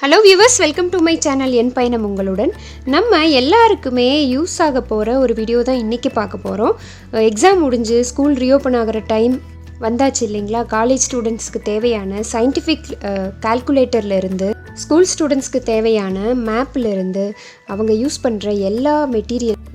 Hello viewers, welcome to my channel. என் பயணம் உங்களுடன். நம்ம எல்லாருக்குமே யூஸ் ஆக போகிற ஒரு வீடியோ தான் இன்றைக்கி பார்க்க போகிறோம். எக்ஸாம் முடிஞ்சு ஸ்கூல் ரீஓப்பன் ஆகிற டைம் வந்தாச்சு இல்லைங்களா? காலேஜ் ஸ்டூடெண்ட்ஸ்க்கு தேவையான சயின்டிஃபிக் கால்குலேட்டர்லேருந்து ஸ்கூல் ஸ்டூடெண்ட்ஸ்க்கு தேவையான மேப்லேருந்து அவங்க யூஸ் பண்ணுற எல்லா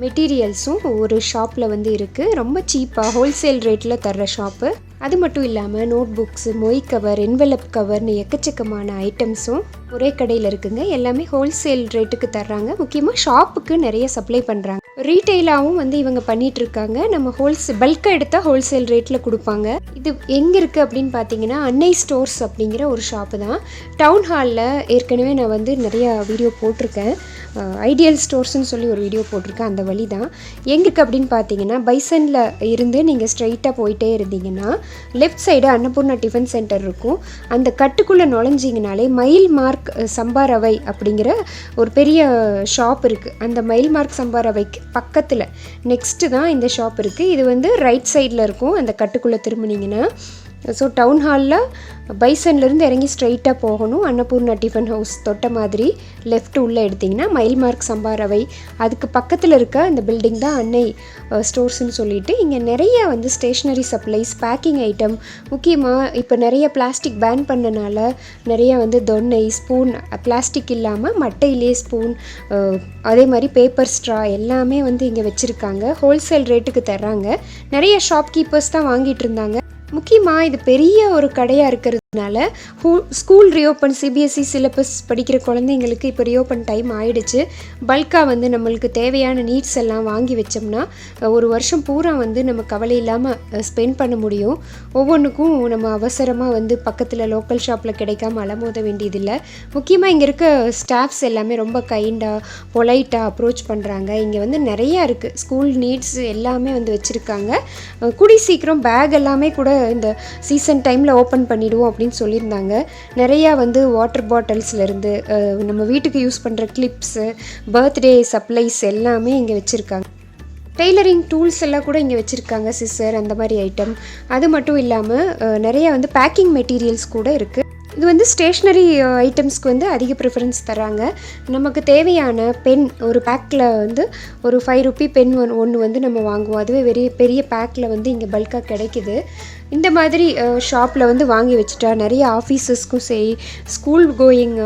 மெட்டீரியல்ஸும் ஒரு ஷாப்பில் வந்து இருக்குது. ரொம்ப சீப்பாக ஹோல்சேல் ரேட்டில் தர்ற ஷாப்பு. அது மட்டும் இல்லாமல் நோட் புக்ஸு, மொய் கவர், என்வெலப் கவர்னு எக்கச்சக்கமான ஐட்டம்ஸும் ஒரே கடையில் இருக்குங்க. எல்லாமே ஹோல்சேல் ரேட்டுக்கு தர்றாங்க. முக்கியமாக ஷாப்புக்கு நிறைய சப்ளை பண்ணுறாங்க. ரீட்டெயிலாகவும் வந்து இவங்க பண்ணிகிட்ருக்காங்க. நம்ம பல்காக எடுத்தால் ஹோல்சேல் ரேட்டில் கொடுப்பாங்க. இது எங்கே இருக்குது அப்படின்னு பார்த்தீங்கன்னா, அன்னை ஸ்டோர்ஸ் அப்படிங்கிற ஒரு ஷாப்பு தான். டவுன் ஹாலில் ஏற்கனவே நான் வந்து நிறையா வீடியோ போட்டிருக்கேன். ஐடியல் ஸ்டோர்ஸ்னு சொல்லி ஒரு வீடியோ போட்டிருக்கேன். அந்த வழி தான் எங்களுக்கு அப்படின்னு பார்த்தீங்கன்னா, பைசனில் இருந்து நீங்கள் ஸ்ட்ரைட்டாக போயிட்டே இருந்தீங்கன்னா left side Annapurna tiffin centre இருக்கும். அந்த கட்டுக்குள்ளே நுழைஞ்சிங்கனாலே மயில் மார்க் சம்பா ரவை அப்படிங்கிற ஒரு பெரிய ஷாப் இருக்குது. அந்த மயில் மார்க் சம்பா ரவைக்கு பக்கத்தில் நெக்ஸ்ட்டு தான் இந்த ஷாப் இருக்குது. இது வந்து ரைட் சைடில் இருக்கும் அந்த கட்டுக்குள்ளே திரும்பினீங்கன்னா. ஸோ டவுன் ஹாலில் பைசன்லேருந்து இறங்கி ஸ்ட்ரைட்டாக போகணும். அன்னபூர்ணா டிஃபன் ஹவுஸ் தொட்ட மாதிரி லெஃப்ட் உள்ளே எடுத்திங்கன்னா மயில் மார்க் சம்பா ரவை, அதுக்கு பக்கத்தில் இருக்க அந்த பில்டிங் தான் அன்னை ஸ்டோர்ஸ்னு சொல்லிட்டு. இங்கே நிறைய வந்து ஸ்டேஷ்னரி சப்ளைஸ், பேக்கிங் ஐட்டம், முக்கியமாக இப்போ நிறைய பிளாஸ்டிக் பேன் பண்ணனால நிறைய வந்து தொன்னை, ஸ்பூன், பிளாஸ்டிக் இல்லாமல் மட்டையிலே ஸ்பூன், அதே மாதிரி பேப்பர் ஸ்ட்ரா எல்லாமே வந்து இங்கே வச்சுருக்காங்க. ஹோல்சேல் ரேட்டுக்கு தர்றாங்க. நிறைய ஷாப்கீப்பர்ஸ் தான் வாங்கிட்டு இருந்தாங்க. முக்கியமாக இது பெரிய ஒரு கடையாக இருக்கிறதுனால ஸ்கூல் ரீஓப்பன், சிபிஎஸ்சி சிலபஸ் படிக்கிற குழந்தைங்களுக்கு இப்போ ரீஓப்பன் டைம் ஆகிடுச்சு. பல்காக வந்து நம்மளுக்கு தேவையான நீட்ஸ் எல்லாம் வாங்கி வச்சோம்னா ஒரு வருஷம் பூரா வந்து நம்ம கவலை இல்லாமல் ஸ்பெண்ட் பண்ண முடியும். ஒவ்வொன்றுக்கும் நம்ம அவசரமாக வந்து பக்கத்தில் லோக்கல் ஷாப்பில் கிடைக்காம அலமோத வேண்டியதில்லை. முக்கியமாக இங்கே இருக்க ஸ்டாஃப்ஸ் எல்லாமே ரொம்ப கைண்டாக, பொலைட்டாக அப்ரோச் பண்ணுறாங்க. இங்கே வந்து நிறையா இருக்குது. ஸ்கூல் நீட்ஸ் எல்லாமே வந்து வச்சுருக்காங்க. கூடி சீக்கிரம் பேக் எல்லாமே கூட இந்த சீசன் டைமில் ஓப்பன் பண்ணிவிடுவோம் அப்படின்னு சொல்லியிருந்தாங்க. நிறையா வந்து வாட்டர் பாட்டில்ஸ்லேருந்து நம்ம வீட்டுக்கு யூஸ் பண்ணுற கிளிப்ஸு, பர்த்டே சப்ளைஸ் எல்லாமே இங்கே வச்சுருக்காங்க. டெய்லரிங் டூல்ஸ் எல்லாம் கூட இங்கே வச்சுருக்காங்க, சிசர் அந்த மாதிரி ஐட்டம். அது மட்டும் இல்லாமல் நிறையா வந்து பேக்கிங் மெட்டீரியல்ஸ் கூட இருக்குது. இது வந்து ஸ்டேஷ்னரி ஐட்டம்ஸ்க்கு வந்து அதிக ப்ரிஃபரன்ஸ் தராங்க. நமக்கு தேவையான பென் ஒரு பேக்கில் வந்து ஒரு ₹5 பென் ஒன்று வந்து நம்ம வாங்குவோம். அதுவே பெரிய பேக்கில் வந்து இங்கே பல்காக கிடைக்கிது. இந்த மாதிரி ஷாப்பில் வந்து வாங்கி வச்சுட்டா நிறைய ஆஃபீஸஸ்க்கும் சரி, ஸ்கூல் கோயிங்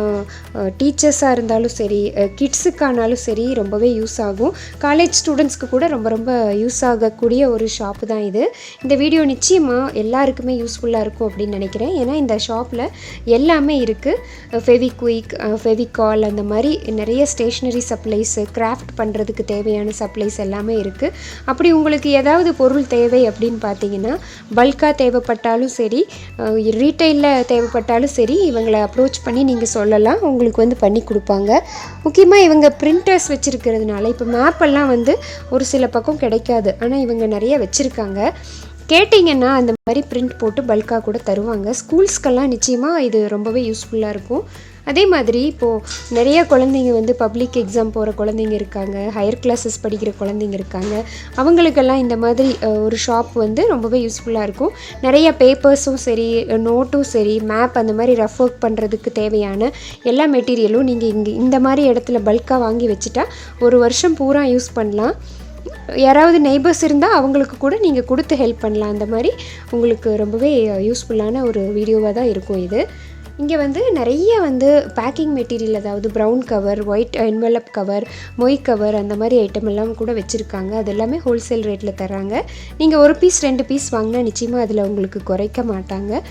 டீச்சர்ஸாக இருந்தாலும் சரி, கிட்ஸுக்கானாலும் சரி ரொம்பவே யூஸ் ஆகும். காலேஜ் ஸ்டூடெண்ட்ஸ்க்கு கூட ரொம்ப ரொம்ப யூஸ் ஆகக்கூடிய ஒரு ஷாப்பு தான் இது. இந்த வீடியோ நிச்சயமாக எல்லாருக்குமே யூஸ்ஃபுல்லாக இருக்கும் அப்படின்னு நினைக்கிறேன். ஏன்னா இந்த ஷாப்பில் எல்லாமே இருக்குது. ஃபெவிக்விக், ஃபெவிகால், அந்த மாதிரி நிறைய ஸ்டேஷ்னரி சப்ளைஸு, கிராஃப்ட் பண்ணுறதுக்கு தேவையான சப்ளைஸ் எல்லாமே இருக்குது. அப்படி உங்களுக்கு ஏதாவது பொருள் தேவை அப்படின்னு பார்த்தீங்கன்னா, பல்காக தேவைப்பட்டாலும் சரி, ரீட்டெயிலில் தேவைப்பட்டாலும் சரி, இவங்களை அப்ரோச் பண்ணி நீங்கள் சொல்லலாம். உங்களுக்கு வந்து பண்ணி கொடுப்பாங்க. முக்கியமாக இவங்க பிரிண்டர்ஸ் வச்சுருக்கிறதுனால இப்போ மேப்பெல்லாம் வந்து ஒரு சில பக்கம் கிடைக்காது. ஆனால் இவங்க நிறைய வச்சுருக்காங்க. கேட்டிங்கன்னா அந்த மாதிரி பிரிண்ட் போட்டு பல்காக கூட தருவாங்க. ஸ்கூல்ஸ்க்கெல்லாம் நிச்சயமாக இது ரொம்பவே யூஸ்ஃபுல்லாக இருக்கும். அதே மாதிரி இப்போது நிறைய குழந்தைங்க வந்து பப்ளிக் எக்ஸாம் போகிற குழந்தைங்க இருக்காங்க, ஹையர் கிளாஸஸ் படிக்கிற குழந்தைங்க இருக்காங்க. அவங்களுக்கெல்லாம் இந்த மாதிரி ஒரு ஷாப் வந்து ரொம்பவே யூஸ்ஃபுல்லாக இருக்கும். நிறைய பேப்பர்ஸும் சரி, நோட்டும் சரி, மேப், அந்த மாதிரி ரஃப் ஒர்க் பண்ணுறதுக்கு தேவையான எல்லா மெட்டீரியலும் நீங்கள் இங்கே இந்த மாதிரி இடத்துல பல்காக வாங்கி வச்சுட்டா ஒரு வருஷம் பூரா யூஸ் பண்ணலாம். யாராவது நெய்பர்ஸ் இருந்தால் அவங்களுக்கு கூட நீங்கள் கொடுத்து ஹெல்ப் பண்ணலாம். அந்த மாதிரி உங்களுக்கு ரொம்பவே யூஸ்ஃபுல்லான ஒரு வீடியோவாக தான் இருக்கும் இது. இங்கே வந்து நிறைய வந்து பேக்கிங் மெட்டீரியல், அதாவது brown cover, white envelope cover, மொய் கவர், அந்த மாதிரி ஐட்டம் எல்லாம் கூட வச்சுருக்காங்க. அது எல்லாமே ஹோல்சேல் ரேட்டில் தராங்க. நீங்கள் 1 பீஸ் 2 பீஸ் வாங்கினா நிச்சயமாக அதில் உங்களுக்கு குறைக்க மாட்டாங்க.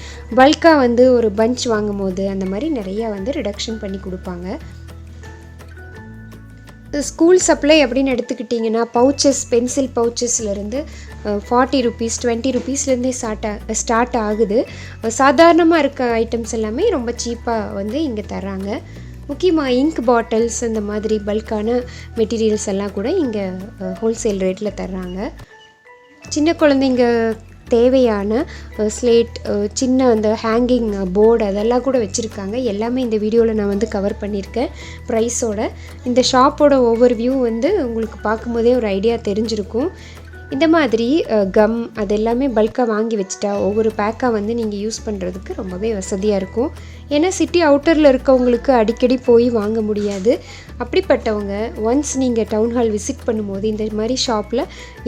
பல்காக வந்து ஒரு பஞ்ச் வாங்கும் போது அந்த மாதிரி நிறையா வந்து ரிடக்ஷன் பண்ணி கொடுப்பாங்க. ஸ்கூல் சப்ளை அப்படின்னு எடுத்துக்கிட்டிங்கன்னா, பவுச்சஸ், பென்சில் பவுச்சஸ்லேருந்து ₹40, ₹20 ஸ்டார்ட் ஆகுது. சாதாரணமாக இருக்க ஐட்டம்ஸ் எல்லாமே ரொம்ப சீப்பாக வந்து இங்கே தராங்க. முக்கியமாக இங்க் பாட்டில்ஸ், அந்த மாதிரி பல்கான மெட்டீரியல்ஸ் எல்லாம் கூட இங்கே ஹோல்சேல் ரேட்டில் தர்றாங்க. சின்ன குழந்தைங்க தேவையான ஸ்லேட், சின்ன அந்த ஹேங்கிங் போர்டு, அதெல்லாம் கூட வச்சுருக்காங்க. எல்லாமே இந்த வீடியோவில் நான் வந்து கவர் பண்ணியிருக்கேன் ப்ரைஸோட. இந்த ஷாப்போட ஓவர் வியூ வந்து உங்களுக்கு பார்க்கும்போதே ஒரு ஐடியா தெரிஞ்சிருக்கும். இந்த மாதிரி கம் அது எல்லாமே பல்காக வாங்கி வச்சுட்டா ஒவ்வொரு பேக்காக வந்து நீங்கள் யூஸ் பண்ணுறதுக்கு ரொம்பவே வசதியாக இருக்கும். ஏன்னா சிட்டி அவுட்டரில் இருக்கவங்களுக்கு அடிக்கடி போய் வாங்க முடியாது. அப்படிப்பட்டவங்க ஒன்ஸ் நீங்கள் டவுன் ஹால் விசிட் பண்ணும்போது இந்த மாதிரி ஷாப்பில்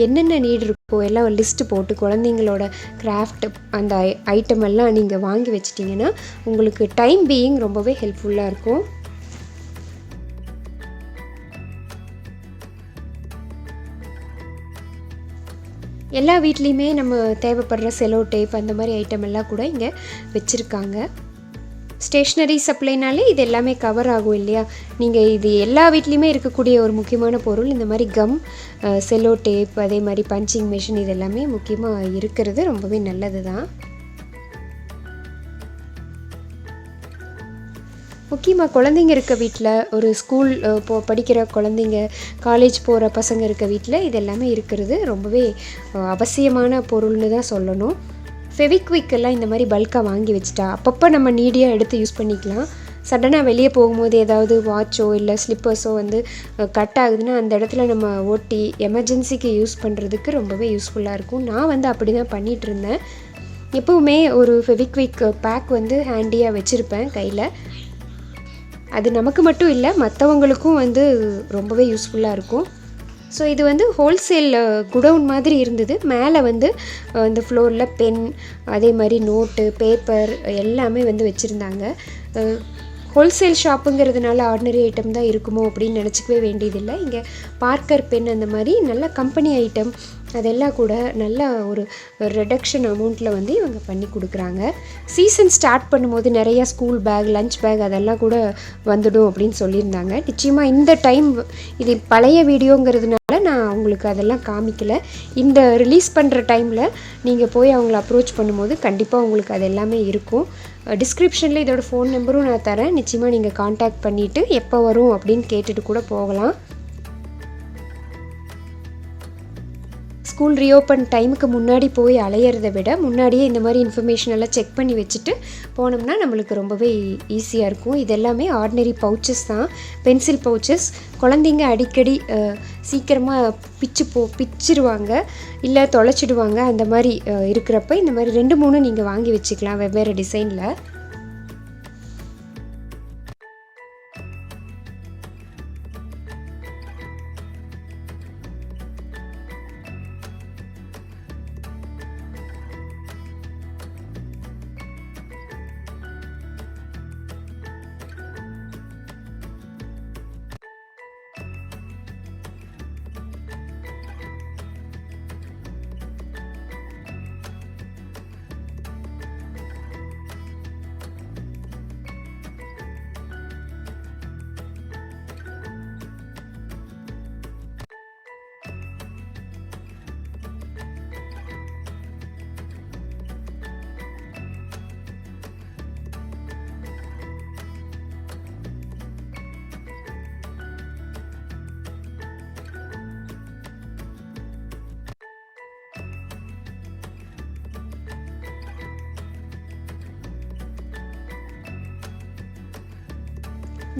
என்னென்ன நீட் இருக்கோ எல்லாம் லிஸ்ட்டு போட்டு குழந்தைங்களோட கிராஃப்ட் அந்த ஐட்டம் எல்லாம் நீங்கள் வாங்கி வச்சிட்டிங்கன்னா உங்களுக்கு டைம் பீயிங் ரொம்பவே ஹெல்ப்ஃபுல்லாக இருக்கும். எல்லா வீட்லேயுமே நம்ம தேவைப்படுற செலோ டேப் அந்த மாதிரி ஐட்டம் எல்லாம் கூட இங்கே வச்சுருக்காங்க. ஸ்டேஷ்னரி சப்ளைனாலே இது எல்லாமே கவர் ஆகும் இல்லையா. நீங்கள் இது எல்லா வீட்லேயுமே இருக்கக்கூடிய ஒரு முக்கியமான பொருள் இந்த மாதிரி கம், செலோ டேப், அதே மாதிரி பஞ்சிங் மிஷின் இது எல்லாமே முக்கியமாக இருக்கிறது ரொம்பவே நல்லது தான். முக்கியமாக குழந்தைங்க இருக்க வீட்டில், ஒரு ஸ்கூல் படிக்கிற குழந்தைங்க, காலேஜ் போகிற பசங்க இருக்க வீட்டில் இது எல்லாமே இருக்கிறது ரொம்பவே அவசியமான பொருள்னு தான் சொல்லணும். ஃபெவிக்விக்கெல்லாம் இந்த மாதிரி பல்காக வாங்கி வச்சுட்டா அப்பப்போ நம்ம நீடியாக எடுத்து யூஸ் பண்ணிக்கலாம். சடனாக வெளியே போகும்போது ஏதாவது வாட்சோ இல்லை ஸ்லிப்பர்ஸோ வந்து கட் ஆகுதுன்னா அந்த இடத்துல நம்ம ஒட்டி எமர்ஜென்சிக்கு யூஸ் பண்ணுறதுக்கு ரொம்பவே யூஸ்ஃபுல்லாக இருக்கும். நான் வந்து அப்படி தான் பண்ணிகிட்டு இருந்தேன். எப்போவுமே ஒரு ஃபெவிக்விக் பேக் வந்து ஹேண்டியாக வச்சுருப்பேன் கையில். அது நமக்கு மட்டும் இல்லை, மற்றவங்களுக்கும் வந்து ரொம்பவே யூஸ்ஃபுல்லாக இருக்கும். ஸோ இது வந்து ஹோல்சேல் குடவுன் மாதிரி இருந்தது. மேலே வந்து இந்த ஃப்ளோரில் பென், அதே மாதிரி நோட்டு, பேப்பர் எல்லாமே வந்து வச்சுருந்தாங்க. ஹோல்சேல் ஷாப்புங்கிறதுனால ஆர்டினரி ஐட்டம் தான் இருக்குமோ அப்படின்னு நினச்சிக்கவே வேண்டியதில்லை. இங்கே பார்க்கர் பென் அந்த மாதிரி நல்ல கம்பெனி ஐட்டம் அதெல்லாம் கூட நல்ல ஒரு ரிடக்ஷன் அமௌண்ட்டில் வந்து இவங்க பண்ணி கொடுக்குறாங்க. சீசன் ஸ்டார்ட் பண்ணும்போது நிறையா ஸ்கூல் பேக், லஞ்ச் பேக் அதெல்லாம் கூட வந்துடும் அப்படின்னு சொல்லியிருந்தாங்க. நிச்சயமாக இந்த டைம் இது பழைய வீடியோங்கிறதுனால நான் உங்களுக்கு அதெல்லாம் காமிக்கலை. இந்த ரிலீஸ் பண்ணுற டைமில் நீங்கள் போய் அவங்கள அப்ரோச் பண்ணும்போது கண்டிப்பாக உங்களுக்கு அது எல்லாமே இருக்கும். டிஸ்கிரிப்ஷனில் இதோட ஃபோன் நம்பரும் நான் தரேன். நிச்சயமாக நீங்கள் காண்டாக்ட் பண்ணிவிட்டு எப்போ வரும் அப்படின்னு கேட்டுட்டு கூட போகலாம். ஸ்கூல் ரீஓப்பன் டைமுக்கு முன்னாடி போய் அலையிறத விட முன்னாடியே இந்த மாதிரி இன்ஃபர்மேஷன் எல்லாம் செக் பண்ணி வச்சுட்டு போனோம்னா நம்மளுக்கு ரொம்பவே ஈஸியாக இருக்கும். இது எல்லாமே ஆர்டினரி பவுச்சஸ் தான், பென்சில் பவுச்சஸ். குழந்தைங்க அடிக்கடி சீக்கிரமாக பிச்சிருவாங்க இல்லை தொலைச்சிடுவாங்க. அந்த மாதிரி இருக்கிறப்ப இந்த மாதிரி 2-3 நீங்கள் வாங்கி வச்சுக்கலாம் வெவ்வேறு டிசைனில்.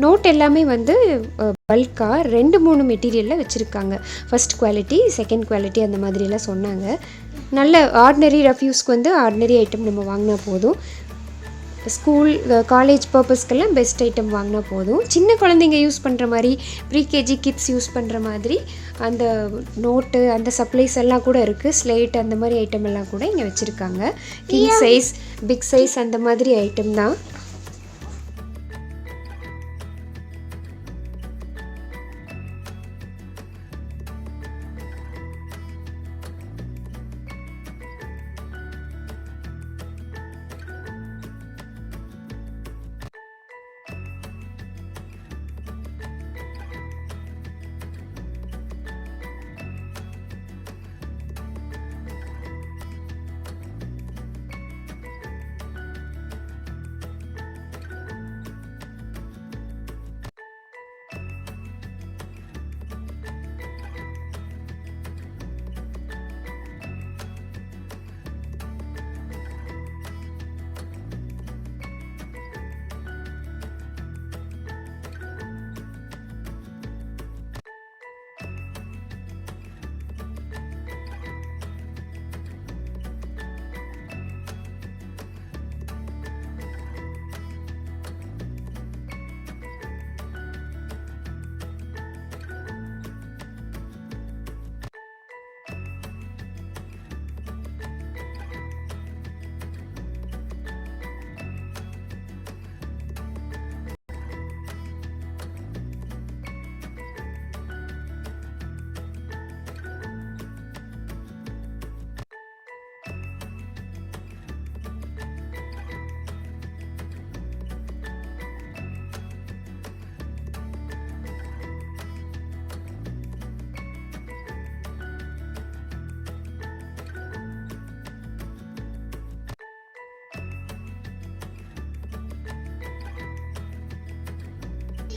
நோட் எல்லாமே வந்து பல்காக 2-3 மெட்டீரியலில் வச்சுருக்காங்க. ஃபஸ்ட் குவாலிட்டி, செகண்ட் குவாலிட்டி அந்த மாதிரியெல்லாம் சொன்னாங்க. நல்ல ஆர்டினரி ரெஃப்யூஸ்க்கு வந்து ஆர்டினரி ஐட்டம் நம்ம வாங்கினா போதும். ஸ்கூல் காலேஜ் பர்பஸ்க்கெல்லாம் பெஸ்ட் ஐட்டம் வாங்கினா போதும். சின்ன குழந்தைங்க யூஸ் பண்ணுற மாதிரி, ப்ரீகேஜி கிட்ஸ் யூஸ் பண்ணுற மாதிரி அந்த நோட்டு அந்த சப்ளைஸ் எல்லாம் கூட இருக்குது. ஸ்லேட் அந்த மாதிரி ஐட்டம் எல்லாம் கூட இங்கே வச்சுருக்காங்க. கிங் சைஸ், பிக் சைஸ் அந்த மாதிரி ஐட்டம் தான்.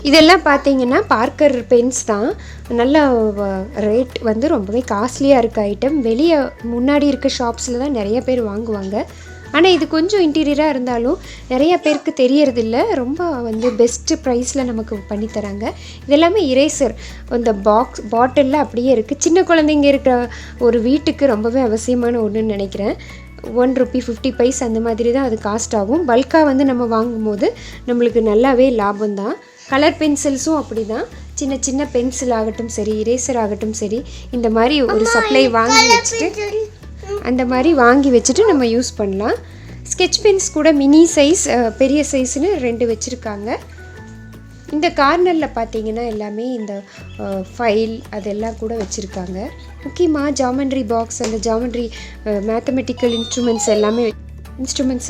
இதெல்லாம் பார்த்தீங்கன்னா பார்க்கர் பென்ஸ் தான். நல்ல ரேட் வந்து ரொம்பவே காஸ்ட்லியாக இருக்க ஐட்டம். வெளியே முன்னாடி இருக்க ஷாப்ஸில் தான் நிறைய பேர் வாங்குவாங்க. ஆனால் இது கொஞ்சம் இன்டீரியராக இருந்தாலும் நிறைய பேருக்கு தெரியறதில்ல. ரொம்ப வந்து பெஸ்ட்டு ப்ரைஸில் நமக்கு பண்ணித்தராங்க. இதெல்லாமே இரேசர் இந்த பாட்டிலில் அப்படியே இருக்குது. சின்ன குழந்தைங்க இருக்கிற ஒரு வீட்டுக்கு ரொம்பவே அவசியமான ஒன்றுன்னு நினைக்கிறேன். ₹1.50 அந்த மாதிரி தான் அது காஸ்ட் ஆகும். பல்காக வந்து நம்ம வாங்கும்போது நம்மளுக்கு நல்லாவே லாபம் தான். கலர் பென்சில்ஸும் அப்படி தான். சின்ன சின்ன பென்சில் ஆகட்டும் சரி, இரேசர் ஆகட்டும் சரி, இந்த மாதிரி ஒரு சப்ளை வாங்கி வச்சுட்டு அந்த மாதிரி வாங்கி வச்சுட்டு நம்ம யூஸ் பண்ணலாம். ஸ்கெட்ச் பென்ஸ் கூட மினி சைஸ், பெரிய சைஸ்னு 2 வச்சுருக்காங்க. இந்த கார்னரில் பார்த்தீங்கன்னா எல்லாமே இந்த ஃபைல் அதெல்லாம் கூட வச்சுருக்காங்க. முக்கியமாக ஜாமெண்ட்ரி பாக்ஸ், அந்த ஜாமெண்ட்ரி மேத்தமெட்டிக்கல் இன்ஸ்ட்ருமெண்ட்ஸ்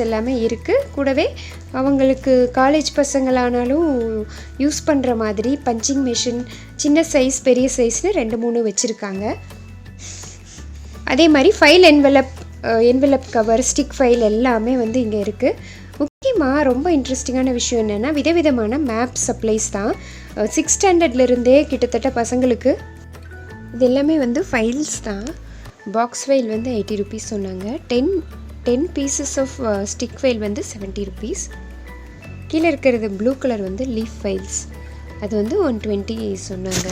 எல்லாமே இருக்குது. கூடவே அவங்களுக்கு காலேஜ் பசங்களானாலும் யூஸ் பண்ணுற மாதிரி பஞ்சிங் மிஷின், சின்ன சைஸ் பெரிய சைஸ்னு 2-3 வச்சுருக்காங்க. அதே மாதிரி file envelope cover, stick file எல்லாமே வந்து இங்கே இருக்குது. முக்கியமாக ரொம்ப இன்ட்ரெஸ்டிங்கான விஷயம் என்னென்னா விதவிதமான மேப் சப்ளைஸ் தான். 6th ஸ்டாண்டர்ட்லேருந்தே கிட்டத்தட்ட பசங்களுக்கு இது எல்லாமே வந்து ஃபைல்ஸ் தான். பாக்ஸ் ஃபைல் வந்து ₹80 சொன்னாங்க. 10 பீசஸ் ஆஃப் ஸ்டிக் ஃபைல் வந்து ₹70. கீழே இருக்கிறது ப்ளூ கலர் வந்து லீஃப் ஃபைல்ஸ், அது வந்து $120 சொன்னாங்க,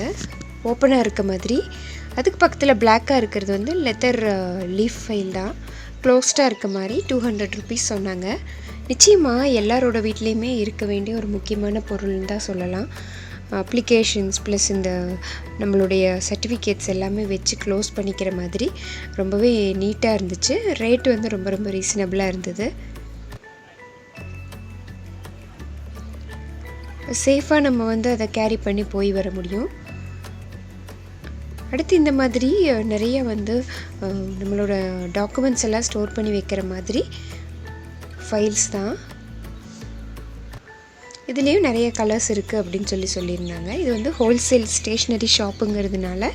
ஓப்பனாக இருக்க மாதிரி. அதுக்கு பக்கத்தில் பிளாக்காக இருக்கிறது வந்து லெதர் லீஃப் ஃபைல் தான், க்ளோஸ்டாக இருக்க மாதிரி $200 சொன்னாங்க. நிச்சயமாக எல்லாரோட வீட்லேயுமே இருக்க வேண்டிய ஒரு முக்கியமான பொருள்னு தான் சொல்லலாம். அப்ளிகேஷன்ஸ் ப்ளஸ் இந்த நம்மளுடைய சர்டிஃபிகேட்ஸ் எல்லாமே வச்சு க்ளோஸ் பண்ணிக்கிற மாதிரி ரொம்பவே நீட்டாக இருந்துச்சு. ரேட் வந்து ரொம்ப ரொம்ப ரீசனபிளாக இருந்தது. சேஃபாக நம்ம வந்து அதை கேரி பண்ணி போய் வர முடியும். அடுத்து இந்த மாதிரி நிறைய வந்து நம்மளோட டாக்குமெண்ட்ஸ் எல்லாம் ஸ்டோர் பண்ணி வைக்கிற மாதிரி ஃபைல்ஸ் தான். இதுலேயும் நிறைய கலர்ஸ் இருக்குது அப்படின்னு சொல்லியிருந்தாங்க. இது வந்து ஹோல்சேல் ஸ்டேஷ்னரி ஷாப்புங்கிறதுனால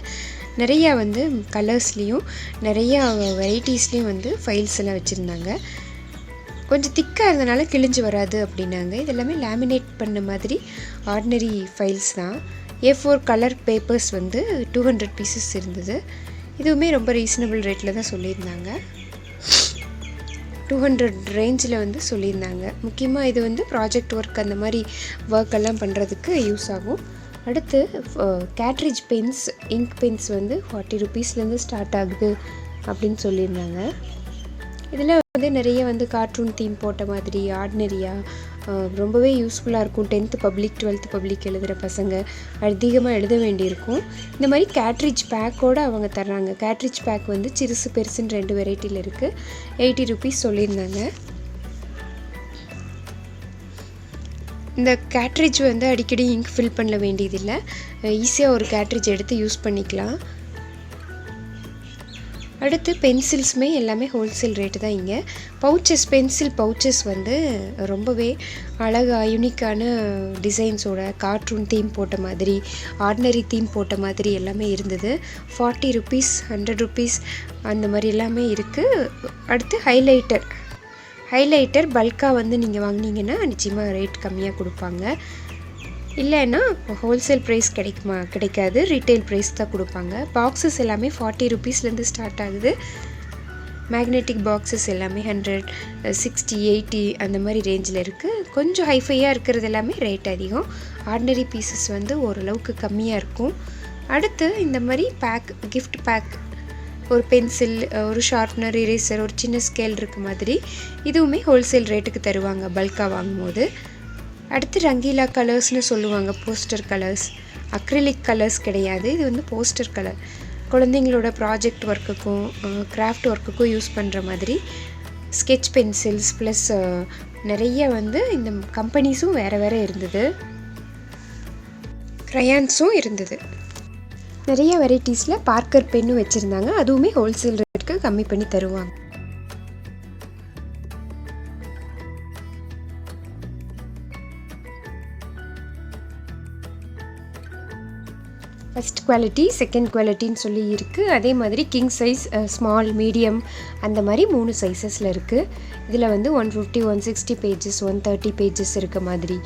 நிறையா வந்து கலர்ஸ்லேயும் நிறையா வெரைட்டிஸ்லேயும் வந்து ஃபைல்ஸ் எல்லாம் வச்சுருந்தாங்க. கொஞ்சம் திக்காக இருந்தனால கிழிஞ்சு வராது அப்படின்னாங்க. இதெல்லாமே லேமினேட் பண்ண மாதிரி ஆர்டினரி ஃபைல்ஸ் தான். A4 கலர் பேப்பர்ஸ் வந்து 200 பீசஸ் இருந்தது. இதுவுமே ரொம்ப ரீசனபிள் ரேட்டில் தான் சொல்லியிருந்தாங்க. 200 ரேஞ்சில் வந்து சொல்லியிருந்தாங்க. முக்கியமாக இது வந்து ப்ராஜெக்ட் ஒர்க் அந்த மாதிரி ஒர்க்கெல்லாம் பண்ணுறதுக்கு யூஸ் ஆகும். அடுத்து கேட்ரிட்ஜ் பென்ஸ், இங்க் பென்ஸ் வந்து ₹40 ஸ்டார்ட் ஆகுது அப்படின்னு சொல்லியிருந்தாங்க. இதில் வந்து நிறைய வந்து கார்ட்டூன் தீம் போட்ட மாதிரி ஆர்டினரியாக ரொம்பவே யூஸ்ஃபுல்லாக இருக்கும். 10th பப்ளிக் 12th பப்ளிக் எழுதுகிற பசங்க அதிகமாக எழுத வேண்டியிருக்கும். இந்த மாதிரி கேட்ரிட்ஜ் பேக்கோடு அவங்க தர்றாங்க. கேட்ரிட்ஜ் பேக் வந்து சிறுசு பெருசுன்னு 2 வெரைட்டியில் இருக்குது. ₹80 சொல்லியிருந்தாங்க. இந்த கேட்ரிட்ஜ் வந்து அடிக்கடி இங்க் ஃபில் பண்ண வேண்டியதில்லை. ஈஸியாக ஒரு கேட்ரிட்ஜ் எடுத்து யூஸ் பண்ணிக்கலாம். அடுத்து பென்சில்ஸுமே எல்லாமே ஹோல்சேல் ரேட்டு தான் இங்கே. பென்சில் பவுச்சஸ் வந்து ரொம்பவே அழகாக யூனிக்கான டிசைன்ஸோட கார்ட்டூன் தீம் போட்ட மாதிரி, ஆர்டினரி தீம் போட்ட மாதிரி எல்லாமே இருந்தது. ₹40, ₹100 அந்த மாதிரி எல்லாமே இருக்குது. அடுத்து ஹைலைட்டர் பல்காக வந்து நீங்கள் வாங்கினீங்கன்னா நிச்சயமாக ரேட் கம்மியாக கொடுப்பாங்க. இல்லைன்னா ஹோல்சேல் ப்ரைஸ் கிடைக்காது, ரீட்டைல் ப்ரைஸ் தான் கொடுப்பாங்க. பாக்ஸஸ் எல்லாமே ₹40 ஸ்டார்ட் ஆகுது. மேக்னெட்டிக் பாக்ஸஸ் எல்லாமே 100, 60, 80 அந்த மாதிரி ரேஞ்சில் இருக்குது. கொஞ்சம் ஹைஃபையாக இருக்கிறது எல்லாமே ரேட் அதிகம். ஆர்டினரி பீசஸ் வந்து ஓரளவுக்கு கம்மியாக இருக்கும். அடுத்து இந்த மாதிரி கிஃப்ட் பேக், ஒரு பென்சில், ஒரு ஷார்ப்னர், இரேசர், ஒரு சின்ன ஸ்கேல் இருக்க மாதிரி இதுவுமே ஹோல்சேல் ரேட்டுக்கு தருவாங்க பல்காக வாங்கும்போது. அடுத்து ரங்கீலா கலர்ஸ்னு சொல்லுவாங்க, போஸ்டர் கலர்ஸ். அக்ரிலிக் கலர்ஸ் கிடையாது, இது வந்து போஸ்டர் கலர். குழந்தைங்களோட ப்ராஜெக்ட் ஒர்க்குக்கும் கிராஃப்ட் ஒர்க்குக்கும் யூஸ் பண்ணுற மாதிரி ஸ்கெட்ச் பென்சில்ஸ் ப்ளஸ் நிறைய வந்து இந்த கம்பெனிஸும் வேறு இருந்தது. க்ரையான்ஸும் இருந்தது. நிறைய வெரைட்டிஸில் பார்க்கர் பென்னும் வச்சுருந்தாங்க. அதுவுமே ஹோல்சேல் ரேட்டுக்கு கம்மி பண்ணி தருவாங்க. ஃபஸ்ட் குவாலிட்டி, செகண்ட் குவாலிட்டின்னு சொல்லி இருக்குது. அதே மாதிரி கிங் சைஸ், ஸ்மால், மீடியம் அந்த மாதிரி 3 சைஸஸில் இருக்குது. இதில் வந்து 150, 160 பேஜஸ், 130 பேஜஸ் இருக்க மாதிரி,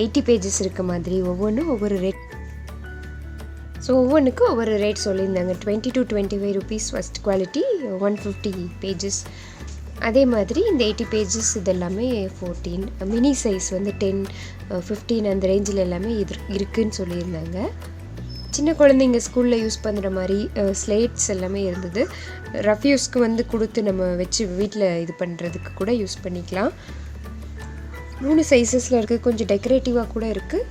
80 பேஜஸ் இருக்க மாதிரி ஒவ்வொன்றும் ஒவ்வொரு ரேட். ஸோ ஒவ்வொன்றுக்கும் ஒவ்வொரு ரேட் சொல்லியிருந்தாங்க. 20 to 25 rupees first quality, 150 pages. அதே மாதிரி இந்த 80 பேஜஸ் இதெல்லாமே 14, மினி சைஸ் வந்து 10, 15 அந்த ரேஞ்சில் எல்லாமே இருக்குதுன்னு சொல்லியிருந்தாங்க. சின்ன குழந்தைங்க ஸ்கூலில் யூஸ் பண்ணுற மாதிரி ஸ்லேட்ஸ் எல்லாமே இருந்தது. ரஃப்யூஸ்க்கு வந்து கொடுத்து நம்ம வச்சு வீட்டில் இது பண்ணுறதுக்கு கூட யூஸ் பண்ணிக்கலாம். 3 சைஸஸில் இருக்குது. கொஞ்சம் டெக்கரேட்டிவாக கூட இருக்குது.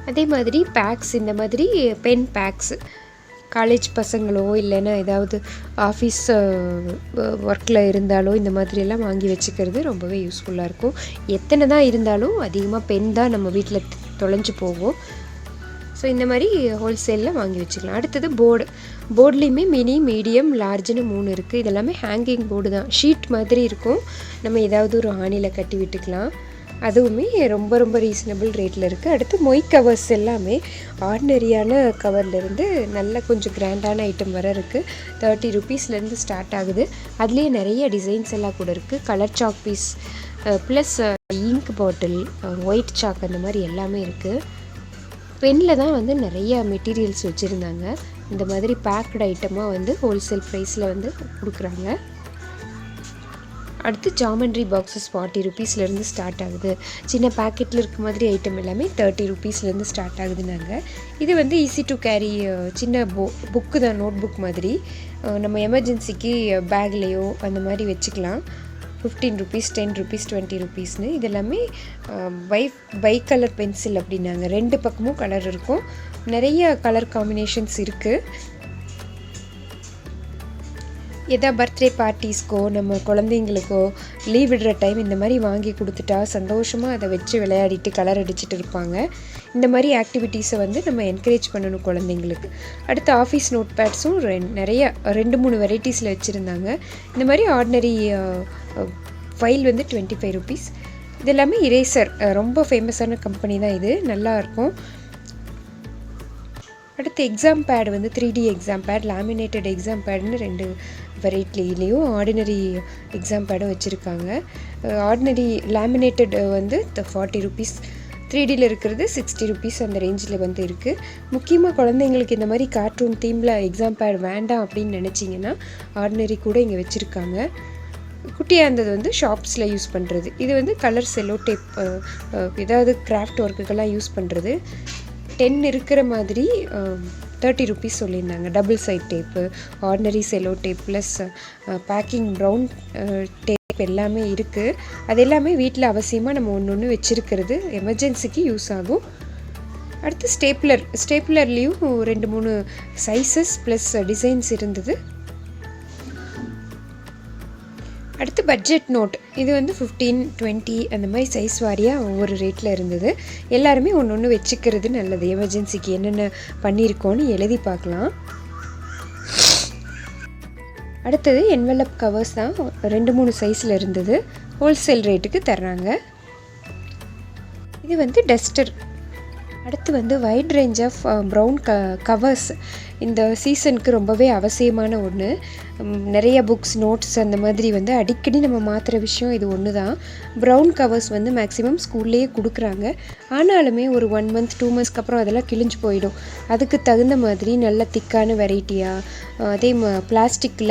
அதே மாதிரி பேக்ஸ், இந்த மாதிரி பென் பேக்ஸ் காலேஜ் பசங்களோ இல்லைன்னா ஏதாவது ஆஃபீஸ் ஒர்க்கில் இருந்தாலோ இந்த மாதிரியெல்லாம் வாங்கி வச்சுக்கிறது ரொம்பவே யூஸ்ஃபுல்லாக இருக்கும். எத்தனை தான் இருந்தாலும் அதிகமாக பென் தான் நம்ம வீட்டில் தொலைஞ்சு போகும். ஸோ இந்த மாதிரி ஹோல்சேலில் வாங்கி வச்சுக்கலாம். அடுத்தது போர்ட்லேயுமே மினி, மீடியம், லார்ஜ்னு 3 இருக்குது. இதெல்லாமே ஹேங்கிங் போர்டு தான். ஷீட் மாதிரி இருக்கும். நம்ம ஏதாவது ஒரு ஆணியில் கட்டி விட்டுக்கலாம். அதுவுமே ரொம்ப ரொம்ப ரீசனபிள் ரேட்டில் இருக்குது. அடுத்து மொய் கவர்ஸ் எல்லாமே ஆர்டினரியான கவர்லேருந்து நல்ல கொஞ்சம் கிராண்டான ஐட்டம் வர இருக்குது. 30 rupeesலேருந்து ஸ்டார்ட் ஆகுது. அதுலேயே நிறைய டிசைன்ஸ் எல்லாம் கூட இருக்குது. Colour chalk piece plus ink bottle, white chalk அந்த மாதிரி எல்லாமே இருக்குது. பெனில் தான் வந்து நிறைய மெட்டீரியல்ஸ் வச்சுருந்தாங்க. இந்த மாதிரி பேக்டு ஐட்டமாக வந்து ஹோல்சேல் ப்ரைஸில் வந்து கொடுக்குறாங்க. அடுத்து ஜாமெண்ட்ரி பாக்ஸஸ் 40 rupeesலேருந்து ஸ்டார்ட் ஆகுது. சின்ன பேக்கெட்டில் இருக்க மாதிரி ஐட்டம் எல்லாமே 30 rupeesலேருந்து ஸ்டார்ட் ஆகுதுன்னாங்க. இது வந்து ஈஸி டு கேரி சின்ன புக்கு தான், நோட் புக் மாதிரி. நம்ம எமர்ஜென்சிக்கு பேக்லேயோ அந்த மாதிரி வச்சுக்கலாம். 15 rupees, 10 rupees, 20 rupeesனு. இதெல்லாமே பை கலர் பென்சில் அப்படின்னாங்க. 2 பக்கமும் கலர் இருக்கும். நிறைய கலர் காம்பினேஷன்ஸ் இருக்குது. எதாவது பர்த்டே பார்ட்டிஸ்க்கோ நம்ம குழந்தைங்களுக்கோ லீவ் விடுற டைம் இந்த மாதிரி வாங்கி கொடுத்துட்டா சந்தோஷமாக அதை வச்சு விளையாடிட்டு கலர் அடிச்சுட்டு இருப்பாங்க. இந்த மாதிரி ஆக்டிவிட்டீஸை வந்து நம்ம என்கரேஜ் பண்ணணும் குழந்தைங்களுக்கு. அடுத்து ஆஃபீஸ் நோட் பேட்ஸும் நிறைய 2-3 வெரைட்டிஸில் வச்சுருந்தாங்க. இந்த மாதிரி ஆர்டினரி ஃபைல் வந்து 25 rupees. இது எல்லாமே இரேசர், ரொம்ப ஃபேமஸான கம்பெனி தான் இது, நல்லாயிருக்கும். அடுத்து எக்ஸாம் பேட் வந்து 3D exam pad, laminated exam பேட்னு 2 வெரைட்டிலையும் ஆர்டினரி எக்ஸாம் பேடும் வச்சுருக்காங்க. ஆர்டினரி லேமினேட்டட் வந்து 40 rupees, 3Dயில் இருக்கிறது 60 rupees அந்த ரேஞ்சில் வந்து இருக்குது. முக்கியமாக குழந்தைங்களுக்கு இந்த மாதிரி கார்ட்டூன் தீமில் எக்ஸாம் பேட் வேண்டாம் அப்படின்னு நினச்சிங்கன்னா ஆர்டினரி கூட இங்கே வச்சுருக்காங்க. குட்டியாக இருந்தது வந்து ஷாப்ஸில் யூஸ் பண்ணுறது. இது வந்து கலர் செல்லோ டேப், ஏதாவது கிராஃப்ட் ஒர்க்குக்கெல்லாம் யூஸ் பண்ணுறது. 10 இருக்கிற மாதிரி 30 rupees சொல்லியிருந்தாங்க. Double side tape, ordinary cello tape plus packing brown tape எல்லாமே இருக்குது. அது எல்லாமே வீட்டில் அவசியமாக நம்ம ஒன்று வச்சுருக்கிறது எமர்ஜென்சிக்கு யூஸ் ஆகும். அடுத்து ஸ்டேப்லர்லேயும் 2-3 சைஸஸ் ப்ளஸ் டிசைன்ஸ் இருந்தது. அடுத்து பட்ஜெட் நோட், இது வந்து 15, 20 அந்த மாதிரி சைஸ் வாரியாக ஒவ்வொரு ரேட்டில் இருந்தது. எல்லாருமே ஒன்று வச்சுக்கிறது நல்லது. எமர்ஜென்சிக்கு என்னென்ன பண்ணியிருக்கோன்னு எழுதி பார்க்கலாம். அடுத்தது என்வெலப் கவர்ஸ் தான் 2-3 சைஸில் இருந்தது. ஹோல்சேல் ரேட்டுக்கு தர்றாங்க. இது வந்து டஸ்டர். அடுத்து வந்து wide range of brown covers இந்த சீசனுக்கு ரொம்பவே அவசியமான ஒன்று. நிறைய புக்ஸ், நோட்ஸ் அந்த மாதிரி வந்து அடிக்கடி நம்ம மாற்றுற விஷயம் இது ஒன்று தான். ப்ரௌன் கவர்ஸ் வந்து மேக்ஸிமம் ஸ்கூல்லேயே கொடுக்குறாங்க. ஆனாலுமே ஒரு 1 month 2 monthsக்கு அப்புறம் அதெல்லாம் கிழிஞ்சு போயிடும். அதுக்கு தகுந்த மாதிரி நல்ல திக்கான வெரைட்டியாக, அதே பிளாஸ்டிக்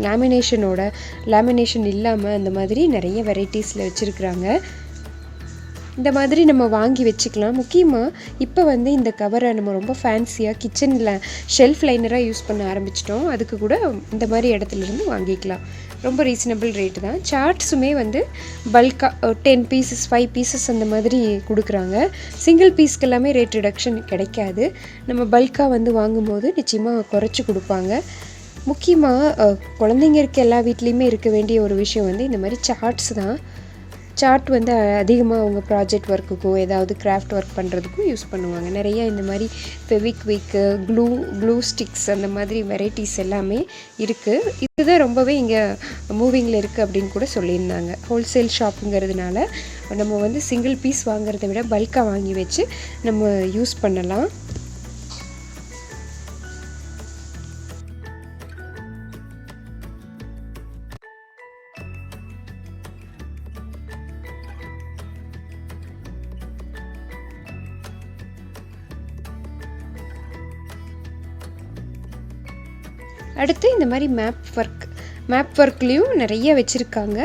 லேமினேஷன் இல்லாமல் அந்த மாதிரி நிறைய வெரைட்டிஸில் வச்சுருக்குறாங்க. இந்த மாதிரி நம்ம வாங்கி வச்சுக்கலாம். முக்கியமாக இப்போ வந்து இந்த கவரை நம்ம ரொம்ப ஃபேன்சியாக கிச்சனில் ஷெல்ஃப் லைனராக யூஸ் பண்ண ஆரம்பிச்சிட்டோம். அதுக்கு கூட இந்த மாதிரி இடத்துலேருந்து வாங்கிக்கலாம். ரொம்ப ரீசனபிள் ரேட்டு தான். சார்ட்ஸுமே வந்து பல்காக 10 pieces 5 pieces அந்த மாதிரி கொடுக்குறாங்க. சிங்கிள் பீஸ்க்கு எல்லாமே ரேட் ரிடக்ஷன் கிடைக்காது. நம்ம பல்காக வந்து வாங்கும்போது நிச்சயமாக குறைச்சி கொடுப்பாங்க. முக்கியமாக குழந்தைங்க இருக்க எல்லா வீட்லேயுமே இருக்க வேண்டிய ஒரு விஷயம் வந்து இந்த மாதிரி சார்ட்ஸ் தான். சார்ட் வந்து அதிகமாக அவங்க ப்ராஜெக்ட் ஒர்க்குக்கோ ஏதாவது கிராஃப்ட் ஒர்க் பண்ணுறதுக்கும் யூஸ் பண்ணுவாங்க. நிறைய இந்த மாதிரி ஃபெவிக்விக்கு, க்ளூ ஸ்டிக்ஸ் அந்த மாதிரி வெரைட்டிஸ் எல்லாமே இருக்குது. இதுதான் ரொம்பவே இங்கே மூவிங்கில் இருக்குது அப்படின்னு கூட சொல்லியிருந்தாங்க. ஹோல்சேல் ஷாப்புங்கிறதுனால நம்ம வந்து சிங்கிள் பீஸ் வாங்குறத விட பல்காக வாங்கி வச்சு நம்ம யூஸ் பண்ணலாம். அடுத்து இந்த மாதிரி மேப் ஒர்க்லேயும் நிறைய வச்சுருக்காங்க.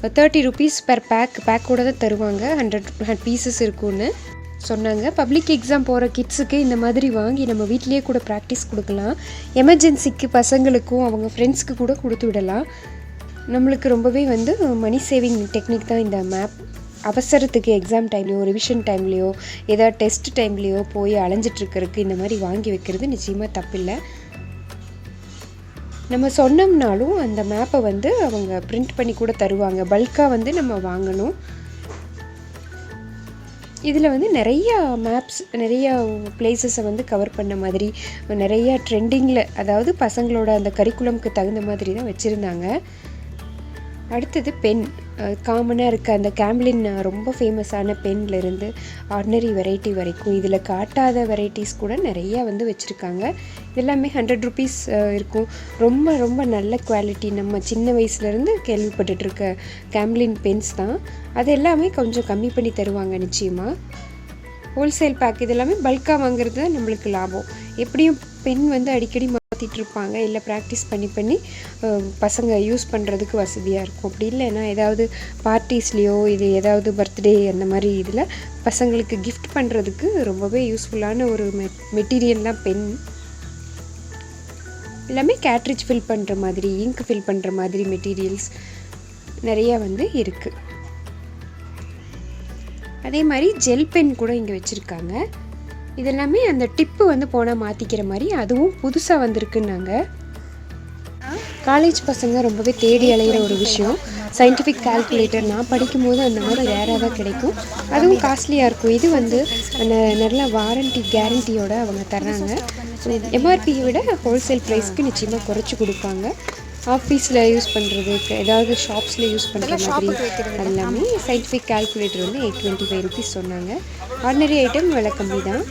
30 rupees பெர் பேக்கோட தான் தருவாங்க. 100 பீசஸ் இருக்குன்னு சொன்னாங்க. பப்ளிக் எக்ஸாம் போகிற கிட்ஸுக்கு இந்த மாதிரி வாங்கி நம்ம வீட்லேயே கூட ப்ராக்டிஸ் கொடுக்கலாம். எமர்ஜென்சிக்கு பசங்களுக்கும் அவங்க ஃப்ரெண்ட்ஸ்க்கு கூட கொடுத்து விடலாம். நம்மளுக்கு ரொம்பவே வந்து மணி சேவிங் டெக்னிக் தான் இந்த மேப். அவசரத்துக்கு எக்ஸாம் டைம்லையோ ரிவிஷன் டைம்லையோ ஏதாவது டெஸ்ட் டைம்லையோ போய் அலைஞ்சிட்ருக்கிறதுக்கு இந்த மாதிரி வாங்கி வைக்கிறது நிச்சயமாக தப்பில்லை. நம்ம சொன்னோம்னாலும் அந்த மேப்பை வந்து அவங்க பிரிண்ட் பண்ணி கூட தருவாங்க. பல்காக வந்து நம்ம வாங்கணும். இதில் வந்து நிறையா மேப்ஸ், நிறையா பிளேசஸை வந்து கவர் பண்ண மாதிரி நிறையா ட்ரெண்டிங்கில், அதாவது பசங்களோட அந்த கரிக்குலம்க்கு தகுந்த மாதிரி தான் வச்சுருந்தாங்க. அடுத்தது பென். காமனாக இருக்க அந்த கேம்லின் ரொம்ப ஃபேமஸான பென்லேருந்து ஆர்டினரி வெரைட்டி வரைக்கும் இதில் காட்டாத வெரைட்டிஸ் கூட நிறையா வந்து வச்சுருக்காங்க. இதெல்லாமே 100 rupees இருக்கும். ரொம்ப ரொம்ப நல்ல குவாலிட்டி. நம்ம சின்ன வயசுலேருந்து கேள்விப்பட்டுட்ருக்க கேம்லின் பென்ஸ் தான். அது எல்லாமே கொஞ்சம் கம்மி பண்ணி தருவாங்க நிச்சயமாக. ஹோல்சேல் பேக் இதெல்லாமே பல்காக வாங்குறது தான் நம்மளுக்கு லாபம். எப்படியும் பென் வந்து அடிக்கடி மாற்றிட்டுருப்பாங்க, இல்லை ப்ராக்டிஸ் பண்ணி பசங்க யூஸ் பண்ணுறதுக்கு வசதியாக இருக்கும். அப்படி இல்லைன்னா ஏதாவது பார்ட்டிஸ்லேயோ இது ஏதாவது பர்த்டே அந்த மாதிரி இதில் பசங்களுக்கு கிஃப்ட் பண்ணுறதுக்கு ரொம்பவே யூஸ்ஃபுல்லான ஒரு மெட்டீரியல் தான் பென். எல்லாமே கேட்ரிட்ஜ் ஃபில் பண்ணுற மாதிரி, இங்க் ஃபில் பண்ணுற மாதிரி மெட்டீரியல்ஸ் நிறையா வந்து இருக்குது. அதே மாதிரி ஜெல் பென் கூட இங்கே வச்சுருக்காங்க. இதெல்லாமே அந்த டிப்பு வந்து போனால் மாற்றிக்கிற மாதிரி அதுவும் புதுசாக வந்திருக்குன்னாங்க. காலேஜ் பசங்க ரொம்பவே தேடி அலைகிற ஒரு விஷயம் சயின்டிஃபிக் கால்குலேட்டர். நான் படிக்கும்போது அந்த மாதிரி ரேராக தான் கிடைக்கும், அதுவும் காஸ்ட்லியாக இருக்கும். இது வந்து நல்ல வாரண்டி கேரண்டியோடு அவங்க தர்றாங்க. எம்ஆர்பியை விட ஹோல்சேல் ப்ரைஸ்க்கு நிச்சயமாக குறைச்சி கொடுப்பாங்க. ஆஃபீஸில் யூஸ் பண்ணுறதுக்கு, ஏதாவது ஷாப்ஸில் யூஸ் பண்ணுற மாதிரி அது எல்லாமே. சயின்டிஃபிக் கால்குலேட்டர் வந்து 825 rupees சொன்னாங்க. ஆர்டினரி ஐட்டம் விலை கம்மி தான்.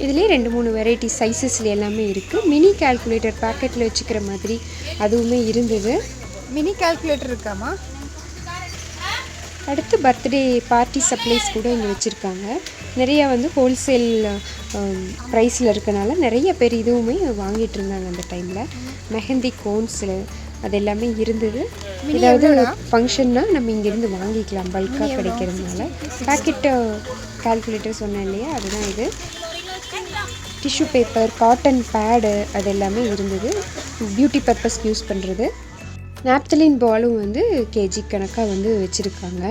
இதுலேயே 2-3 வெரைட்டி சைஸஸில் எல்லாமே இருக்குது. மினி கால்குலேட்டர் பேக்கெட்டில் வச்சுக்கிற மாதிரி அதுவுமே இருந்தது. மினி கால்குலேட்டர் இருக்காமா? அடுத்து பர்த்டே பார்ட்டி சப்ளைஸ் கூட இங்கே வச்சுருக்காங்க. நிறையா வந்து ஹோல்சேல் ப்ரைஸில் இருக்கனால நிறைய பேர் இதுவுமே வாங்கிட்டு இருந்தாங்க அந்த டைமில். மெஹந்தி கோன்ஸு அது எல்லாமே இருந்தது. ஏதாவது ஃபங்க்ஷன்னா நம்ம இங்கேருந்து வாங்கிக்கலாம், பல்காக கிடைக்கிறதுனால. பேக்கெட்டு கால்குலேட்டர் சொன்னேன் இல்லையா, அதுதான் இது. டிஷ்யூ பேப்பர், காட்டன் பேடு அது எல்லாமே இருந்தது, பியூட்டி பர்பஸ்க்கு யூஸ் பண்ணுறது. நாப்தலின் பாலும் வந்து கேஜி கணக்காக வந்து வச்சுருக்காங்க.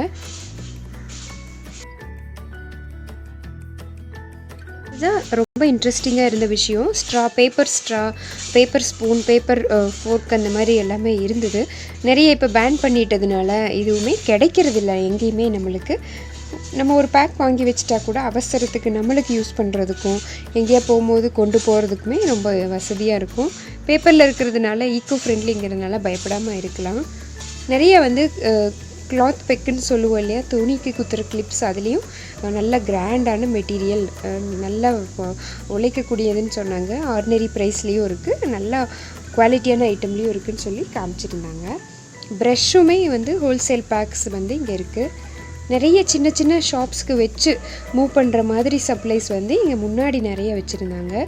இதுதான் ரொம்ப இன்ட்ரெஸ்டிங்காக இருந்த விஷயம். பேப்பர் ஸ்பூன், பேப்பர் ஃபோர்க் அந்த மாதிரி எல்லாமே இருந்தது. நிறைய இப்போ பேன் பண்ணிட்டதுனால இதுவுமே கிடைக்கிறதில்ல எங்கேயுமே நம்மளுக்கு. நம்ம ஒரு பேக் வாங்கி வச்சுட்டா கூட அவசரத்துக்கு நம்மளுக்கு யூஸ் பண்ணுறதுக்கும் எங்கேயா போகும்போது கொண்டு போகிறதுக்குமே ரொம்ப வசதியாக இருக்கும். பேப்பரில் இருக்கிறதுனால ஈக்கோ ஃப்ரெண்ட்லிங்கிறதுனால பயப்படாமல் இருக்கலாம். நிறைய வந்து கிளாத் பெக்குன்னு சொல்லுவோம் இல்லையா, துணிக்கு குத்துற கிளிப்ஸ், அதுலேயும் நல்ல கிராண்டான மெட்டீரியல், நல்லா உழைக்கக்கூடியதுன்னு சொன்னாங்க. ஆர்டினரி ப்ரைஸ்லேயும் இருக்குது, நல்லா குவாலிட்டியான ஐட்டம்லேயும் இருக்குதுன்னு சொல்லி காமிச்சிருந்தாங்க. ப்ரஷ்ஷுமே வந்து ஹோல்சேல் பேக்ஸ் வந்து இங்கே இருக்குது. நிறைய சின்ன சின்ன ஷாப்ஸ்க்கு வச்சு மூவ் பண்ணுற மாதிரி சப்ளைஸ் வந்து இங்கே முன்னாடி நிறைய வச்சுருந்தாங்க.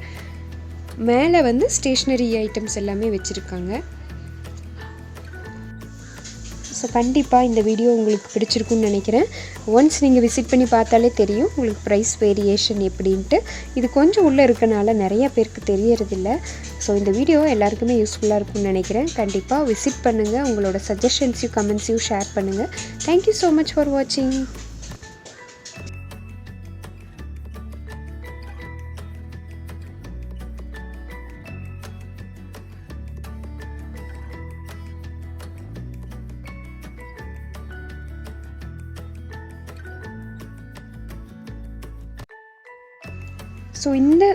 மேலே வந்து ஸ்டேஷ்னரி ஐட்டம்ஸ் எல்லாமே வச்சுருக்காங்க. ஸோ கண்டிப்பாக இந்த வீடியோ உங்களுக்கு பிடிச்சிருக்குன்னு நினைக்கிறேன். ஒன்ஸ் நீங்கள் விசிட் பண்ணி பார்த்தாலே தெரியும் உங்களுக்கு ப்ரைஸ் வேரியேஷன் எப்படின்ட்டு. இது கொஞ்சம் உள்ளே இருக்கனால நிறைய பேருக்கு தெரியறதில்ல. ஸோ இந்த வீடியோ எல்லாருக்குமே யூஸ்ஃபுல்லாக இருக்கும்னு நினைக்கிறேன். கண்டிப்பாக விசிட் பண்ணுங்கள், உங்களோட சஜஷன்ஸையும் கமெண்ட்ஸையும் ஷேர் பண்ணுங்கள். தேங்க்யூ ஸோ மச் ஃபார் வாட்சிங். ஸோ இந்த